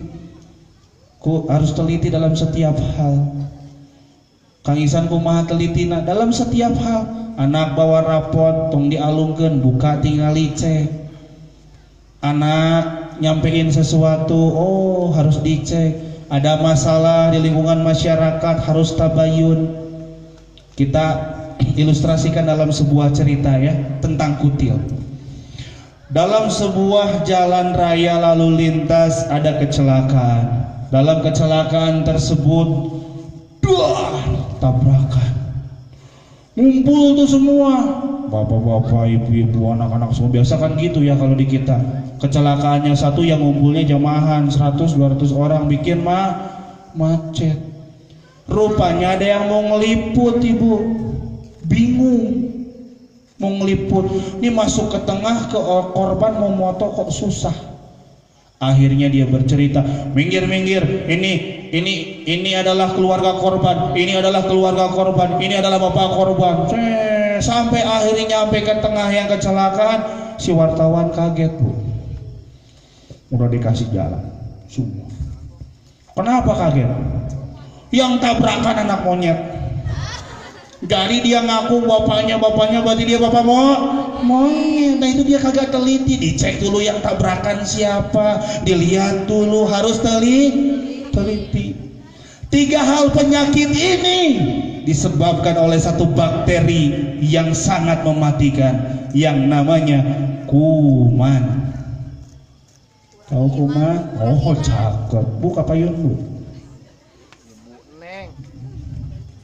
Harus teliti dalam setiap hal. Kang Isan kumaha telitina dalam setiap hal. Anak bawa rapot tong dialungkeun, buka tingali cek. Anak nyampein sesuatu, oh harus dicek. Ada masalah di lingkungan masyarakat, harus tabayun. Kita ilustrasikan dalam sebuah cerita ya tentang kutil. Dalam sebuah jalan raya lalu lintas ada kecelakaan. Dalam kecelakaan tersebut tabrakan. Ngumpul tuh semua, bapak-bapak, ibu-ibu, anak-anak semua. Biasa kan gitu ya kalau di kita. Kecelakaannya satu yang ngumpulnya jamahan 100-200 orang, bikin macet. Rupanya ada yang mau ngeliput, ibu. Bingung mau ngeliput. Ini masuk ke tengah ke korban mau moto kok susah. Akhirnya dia bercerita, minggir, ini adalah keluarga korban, ini adalah keluarga korban, ini adalah bapak korban. Sampai akhirnya nyampe ke tengah yang kecelakaan, si wartawan kaget, bu. Udah dikasih jalan semua. Kenapa kaget? Yang tabrakan anak monyet. Jadi dia ngaku bapaknya berarti dia bapak monyet. Nah itu dia kagak teliti. Dicek dulu yang tabrakan siapa, dilihat dulu, harus teliti. 3 hal penyakit ini disebabkan oleh satu bakteri yang sangat mematikan, yang namanya kuman. Tahu kuman? Oh cakep. Buka payun bu.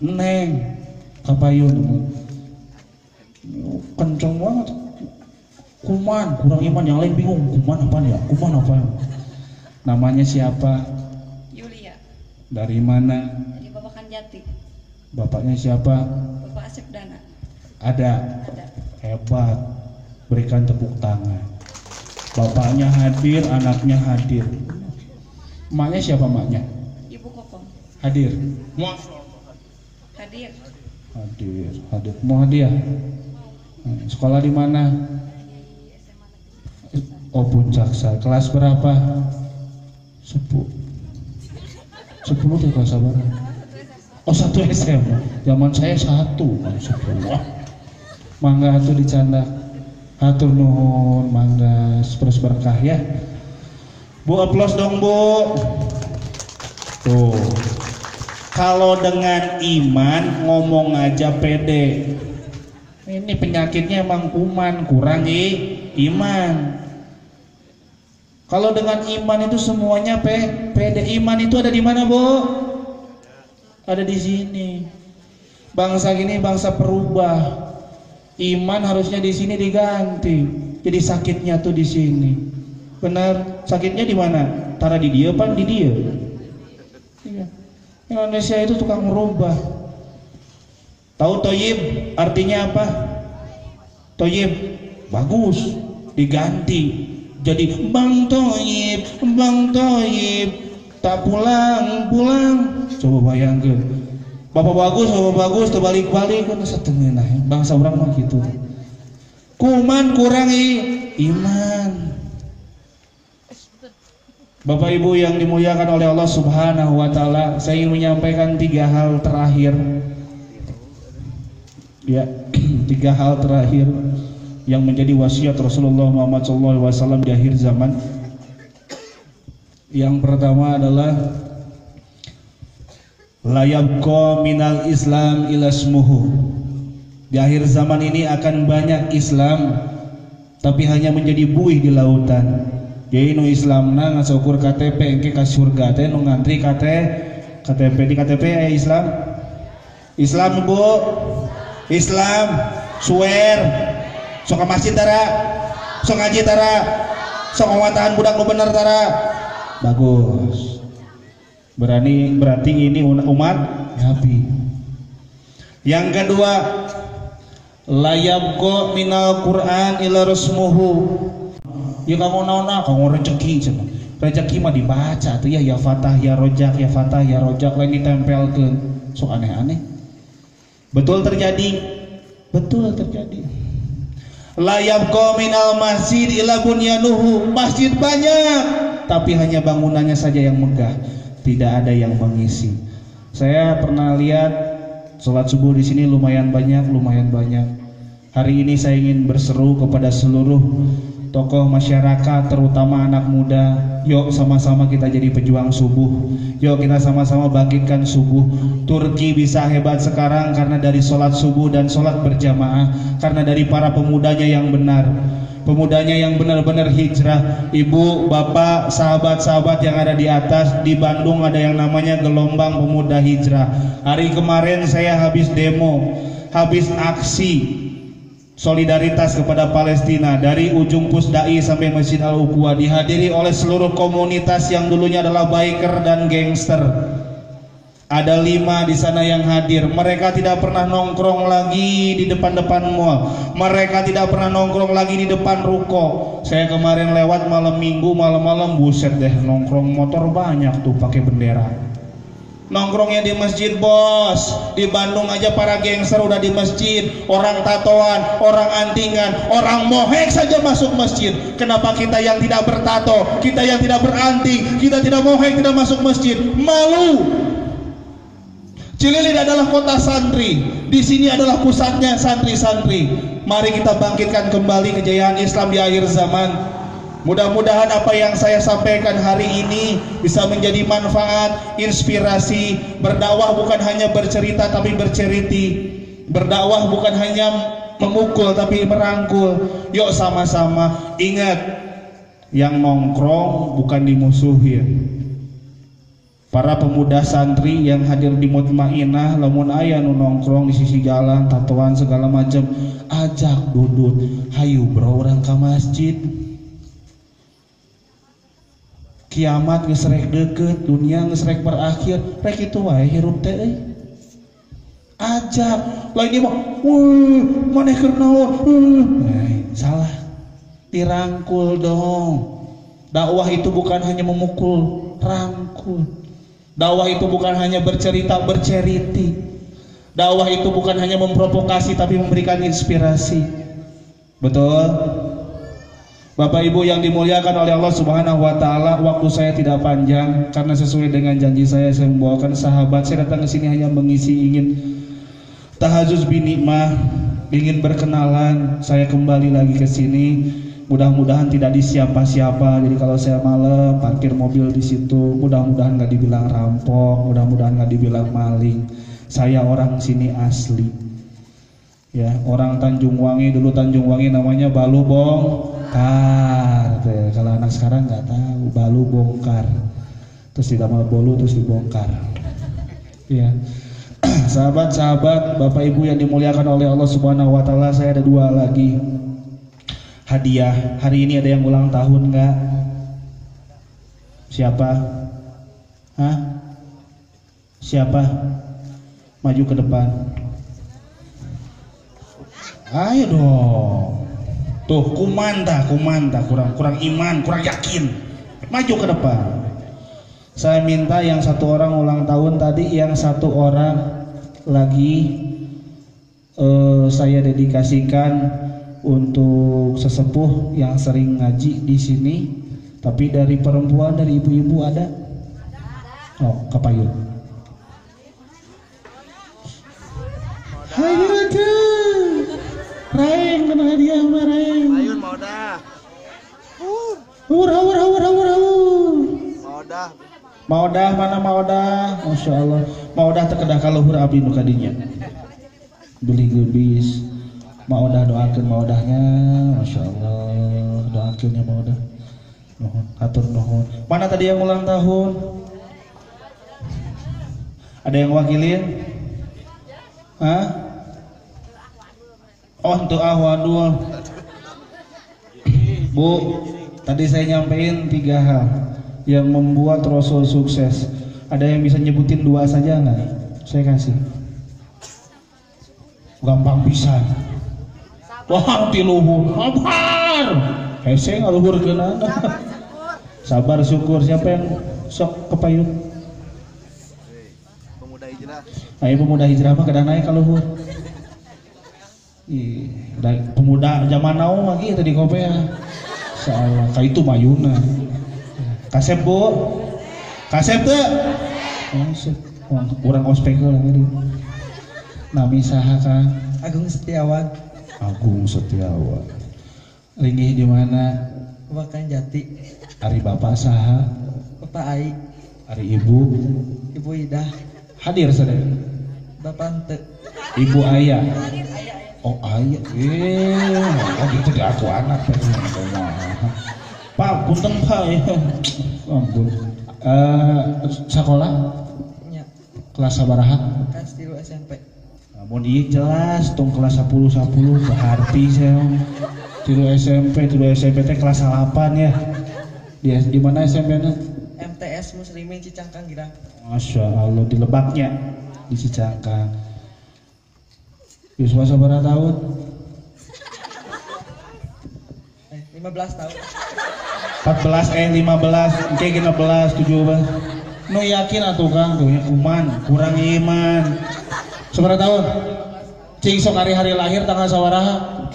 Neng. Kapayun kenceng banget. Kuman, kurang iman, yang lain bingung. Kuman apa ya? Namanya siapa? Yulia. Dari mana? Dari Babakan Jati. Bapaknya siapa? Bapak Asep Dana. Ada. Hebat. Berikan tepuk tangan. Bapaknya hadir, anaknya hadir. Emaknya siapa emaknya? Ibu Kokong. Hadir. Hadir. Mau hadiah? Sekolah di mana? Oh Puncak Sari. Kelas berapa? 10 tuh kelas berapa? Oh 1 SMA. Zaman saya 1 10. Mangga tuh dicanda. Hatur nuhun, mangga terus berkah ya. Bu aplaus dong bu. Tuh. Kalau dengan iman ngomong aja pede. Ini penyakitnya emang kuman, kurang iman. Kalau dengan iman itu semuanya pede. Iman itu ada di mana, Bu? Ada di sini. Bangsa gini bangsa perubah. Iman harusnya di sini diganti. Jadi sakitnya tuh di sini. Benar? Sakitnya di mana? Tara di dia, pan di dia. Iya. Indonesia itu tukang merubah. Tahu toyib artinya apa? Toyib bagus, diganti jadi bang toyib. tak pulang coba bayangkan bapak bagus terbalik-balik kan setengah bangsa orang mah gitu kuman kurangi iman. Bapak Ibu yang dimuliakan oleh Allah Subhanahu wa taala, saya ingin menyampaikan 3 hal terakhir. Ya, 3 hal terakhir yang menjadi wasiat Rasulullah Muhammad SAW di akhir zaman. Yang pertama adalah la yabqa minal Islam ila ismuhu. Di akhir zaman ini akan banyak Islam tapi hanya menjadi buih di lautan. Jadi nu Islamna ngasukur KTP engke ka surga teh nu ngantri KTP di KTP Islam Bu Islam swear sok ka masjid tara sok ngaji tara sok ngawatahan budak nu bener tara bagus berarti ini umat Nabi. Yang kedua la yabqa minal Quran ila rasmuhu. Ya kamu naona kamu rezeki mah dibaca tuh ya fatah ya rojak lain ditempelkeun sok aneh-aneh. Betul terjadi la yabqa minal masjid ila bunyanuhu. Masjid banyak tapi hanya bangunannya saja yang megah, tidak ada yang mengisi. Saya pernah lihat sholat subuh di sini lumayan banyak. Hari ini saya ingin berseru kepada seluruh tokoh masyarakat terutama anak muda, yuk sama-sama kita jadi pejuang subuh, yuk kita sama-sama bangkitkan subuh. Turki bisa hebat sekarang karena dari sholat subuh dan sholat berjamaah, karena dari para pemudanya yang benar-benar hijrah. Ibu, bapak, sahabat-sahabat yang ada di atas, di Bandung ada yang namanya gelombang pemuda hijrah. Hari kemarin saya habis demo, habis aksi solidaritas kepada Palestina dari ujung Pusdai sampai Masjid Al-Uqwa, dihadiri oleh seluruh komunitas yang dulunya adalah biker dan gangster. Ada 5 di sana yang hadir. Mereka tidak pernah nongkrong lagi di depan-depan mall. Mereka tidak pernah nongkrong lagi di depan ruko. Saya kemarin lewat malam minggu, malam-malam buset deh, nongkrong motor banyak tuh pakai bendera. Nongkrongnya di masjid bos. Di Bandung aja para gangster udah di masjid. Orang tatoan, orang antingan, orang mohek saja masuk masjid. Kenapa kita yang tidak bertato, kita yang tidak beranting, kita tidak mohek tidak masuk masjid? Malu. Cililin adalah kota santri. Di sini adalah pusatnya santri-santri. Mari kita bangkitkan kembali kejayaan Islam di akhir zaman. Mudah-mudahan apa yang saya sampaikan hari ini bisa menjadi manfaat, inspirasi. Berdakwah bukan hanya bercerita tapi berceriti. Berdakwah bukan hanya memukul tapi merangkul. Yuk sama-sama ingat, yang nongkrong bukan dimusuhin. Para pemuda santri yang hadir di Mutmainah, lamun aya nu nongkrong di sisi jalan, tatoan segala macam, ajak duduk. Hayu bro, orang ke masjid. Kiamat geus rek deukeut, dunia geus rek berakhir, rek itu wae hirup teh euy. Ajak, lain ieu mah, maneh keur naon? Salah. Dirangkul dong. Dakwah itu bukan hanya memukul, rangkul. Dakwah itu bukan hanya bercerita, berceriti. Dakwah itu bukan hanya memprovokasi tapi memberikan inspirasi. Betul? Bapak Ibu yang dimuliakan oleh Allah Subhanahu wa taala, waktu saya tidak panjang karena sesuai dengan janji saya membawakan sahabat. Saya datang ke sini hanya mengisi, ingin tahajud binikmah, ingin berkenalan. Saya kembali lagi ke sini. Mudah-mudahan tidak disiapa-siapa. Jadi kalau saya malam parkir mobil di situ, mudah-mudahan nggak dibilang rampok, mudah-mudahan nggak dibilang maling. Saya orang sini asli. Ya, orang Tanjung Wangi, dulu Tanjung Wangi namanya Balu Bongkar. Kalau anak sekarang nggak tahu, Balu Bongkar. Terus ditambah bolu, terus dibongkar. Ya. Sahabat-sahabat, Bapak Ibu yang dimuliakan oleh Allah Subhanahu wa taala, saya ada 2 lagi hadiah. Hari ini ada yang ulang tahun nggak? Siapa? Hah? Siapa? Maju ke depan. Ayo dong. Tuh kumanta kurang iman, kurang yakin. Maju ke depan. Saya minta yang satu orang ulang tahun tadi, yang satu orang lagi saya dedikasikan untuk sesepuh yang sering ngaji di sini. Tapi dari perempuan, dari ibu-ibu ada? Oh, kapayun. Hayu aja. Raeng kena hadiah mah Raeng. Ayun mau dah. Hur. Mau dah. Maudah mana Maudah? Masya Allah. Maudah terkedah kaluhur abdi nu kadinya. Beli gebis. Maudah doakeun Maudahnya. Masya Allah. Doakeunnya Maudah. Nuhun, atur nuhun. Mana tadi yang ulang tahun? Ada yang wakilin? Hah? Oh, untuk Ahwadul. Bu, tadi saya nyampein 3 hal yang membuat Rasul sukses. Ada yang bisa nyebutin 2 saja nggak? Saya kasih. Gampang pisan. Wah, tiluhur. Sabar. Hese ngaluhur keunana. Sabar syukur. Siapa yang sok kepayun? Pemuda hijrah. Ayo pemuda hijrah mah kadang naik kaluhur. Ih, pemuda zaman now lagi tadi kopea. Salah, ka itu mayuna. Kasep bu, kasep tuh. Kurang ospek lah tadi. Nami saha Kang? Agung Setiawan, Agung Setiawan. Linggih di mana? Wakan Jati, Ari bapak saha? Bapak Ai, Ari ibu? Ibu Ida, Hadir sadaya. Bapak Ente, Ibu Ayah. Oh Ayah. Oh gitu deh aku anak. Pak, punten Pak ya. Ampun. Sekolah nya, kelas sabaraha? kan stilu SMP, Namun iya jelas tong kelas 10 berarti saya. Tilu SMP teh kelas 8 ya. Di mana SMP-nya? MTS Muslimin Cicangkang Girang, Masya Allah, di Lebaknya, di Cicangkang. Yuswa sabaraha tahun? 15 tahun, 14 15 oke 16 17 nu yakin atuh Kang tuh ya kuman kurang iman sabaraha tahun cing sok hari lahir tanggal sabaraha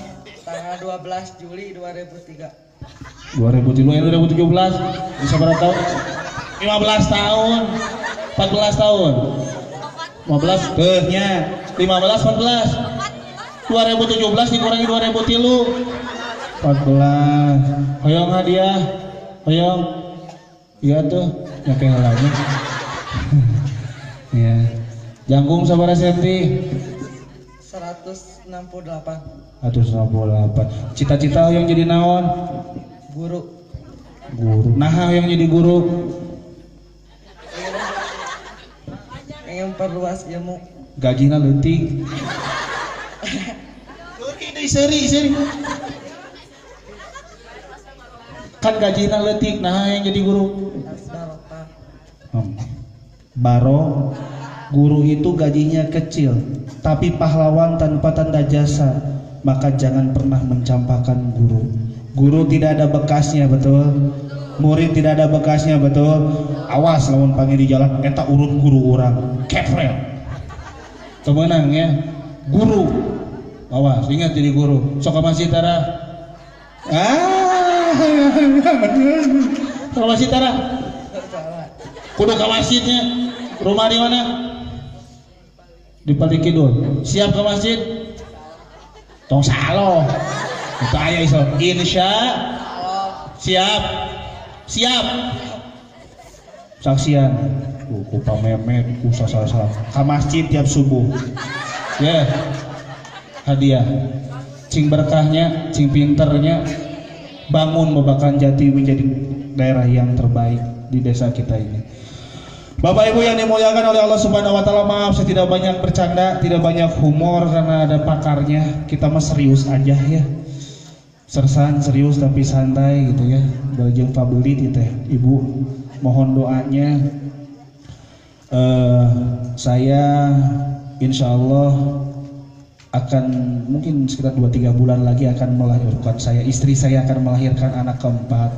tanggal 12 Juli 2003, 2017 di sabaraha tahun 15 tahun 14 tahun 15 teh nya 15 14 2017 dikurangi 2003 14 hoyong hadiah hoyong iya tuh nyake halanya ya jangkung sabaraha senti 168, 168 cita-cita hoyong jadi naon guru, nah hoyong jadi guru ingin perluas ilmu, gajina leutik seri kan gajina leutik nah yang jadi guru Barokah, Baro guru itu gajinya kecil tapi pahlawan tanpa tanda jasa, maka jangan pernah mencampakkan guru tidak ada bekasnya, betul. Murid tidak ada bekasnya, betul. Awas lamun panggil di jalan eta urut guru orang keprel kemenang ya guru, awas ingat jadi guru. Sok ka masjid tara kalau masjid tara kudu ke masjidnya. Rumah di mana? Di Paling Kidul. Siap ke masjid? Tong saloh. Itu aya iso. Insya siap. Saksian. Ku pamemet ku sasasa. Ke masjid tiap subuh. Ya. Hadiah. Cing berkahnya, cing pinternya, bangun Babakan Jati menjadi daerah yang terbaik di desa kita ini. Bapak Ibu yang dimuliakan oleh Allah Subhanahu wa taala, maaf saya tidak banyak bercanda, tidak banyak humor karena ada pakarnya. Kita mah serius aja ya. Sersan serius tapi santai gitu ya. Beljeng pabelit gitu ya. Ibu mohon doanya. Saya insya Allah akan mungkin sekitar 2-3 bulan lagi akan melahirkan, istri saya akan melahirkan anak keempat.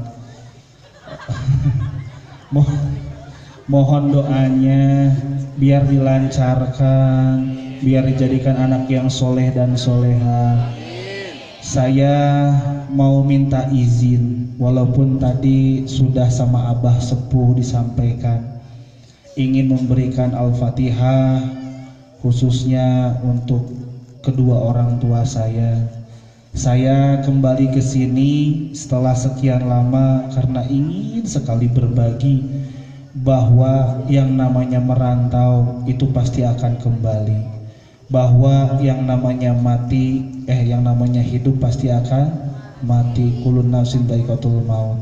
Mohon doanya biar dilancarkan, biar dijadikan anak yang soleh dan soleha. Saya mau minta izin, walaupun tadi sudah sama Abah Sepuh disampaikan, ingin memberikan Al-Fatihah khususnya untuk kedua orang tua saya. Saya kembali ke sini setelah sekian lama karena ingin sekali berbagi bahwa yang namanya merantau itu pasti akan kembali, bahwa yang namanya yang namanya hidup pasti akan mati. Kulun nafsin dha'iqatul maut.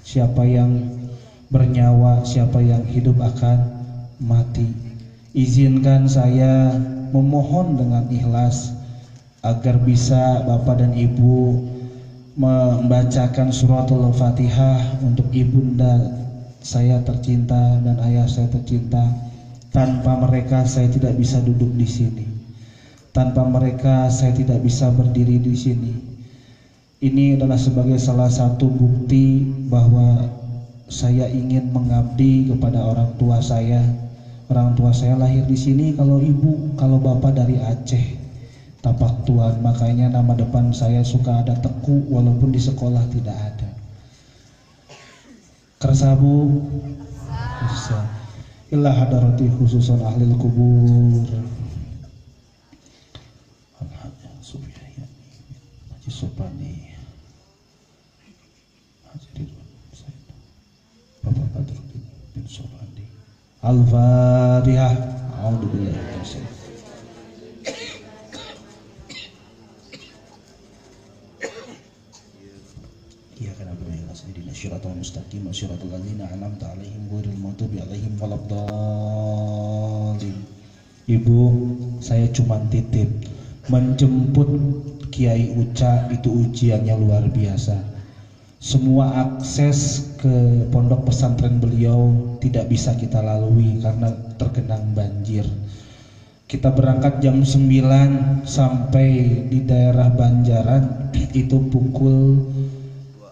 Siapa yang bernyawa, siapa yang hidup akan mati. Izinkan saya memohon dengan ikhlas agar bisa Bapak dan Ibu membacakan suratul Fatihah untuk ibunda saya tercinta dan ayah saya tercinta. Tanpa mereka saya tidak bisa duduk di sini. Tanpa mereka saya tidak bisa berdiri di sini. Ini adalah sebagai salah satu bukti bahwa saya ingin mengabdi kepada orang tua saya. Orang tua saya lahir di sini, kalau ibu, kalau bapak dari Aceh, Tapak Tuan. Makanya nama depan saya suka ada Teku walaupun di sekolah tidak ada. Kersabu bisa illa hadarati khususan ahlil kubur Al-Hajjah Sufiyani Haji Sopani Haji Ridwan Said Bapak Badruddin bin Sobandi. Al-Fatihah. A'udzubillahi minasyaitonir rajim. Iyyaka na'budu wa iyyaka nasta'in ihdinas siratal mustaqim siratal ladzina an'amta 'alaihim ghairil maghdubi 'alaihim waladdallin. Ibu, saya cuma titip menjemput Kiai Uca itu ujiannya luar biasa. Semua akses ke pondok pesantren beliau tidak bisa kita lalui karena tergenang banjir. Kita berangkat jam 9 sampai di daerah Banjaran itu pukul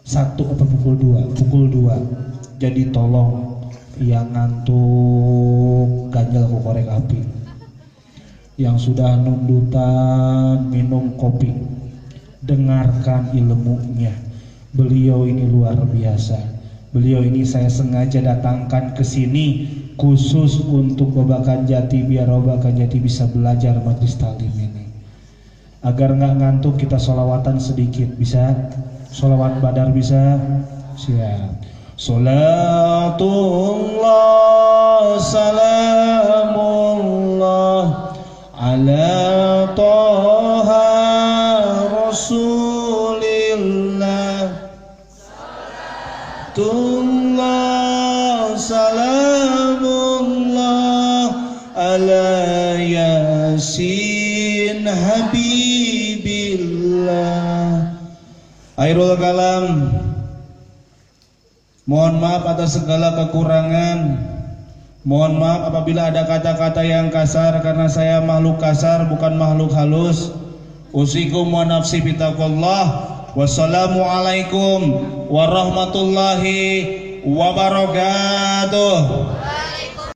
1 atau pukul 2? Pukul 2. Jadi tolong yang ngantuk ganjal ku korek api, yang sudah nundutan minum kopi, dengarkan ilmunya. Beliau ini luar biasa. Beliau ini saya sengaja datangkan ke sini khusus untuk Babakan Jati, biar Babakan Jati bisa belajar majlis taklim ini. Agar nggak ngantuk, kita sholawatan sedikit, bisa? Sholawat badar bisa? Siap. Salatullah salamullah ala toha rasulillah. Salatullah salamullah ala yasin habibillah. Akhirul kalam, mohon maaf atas segala kekurangan. Mohon maaf apabila ada kata-kata yang kasar, karena saya makhluk kasar bukan makhluk halus. Usikum wa nafsi bitaqwallah. Wassalamualaikum warahmatullahi wabarakatuh.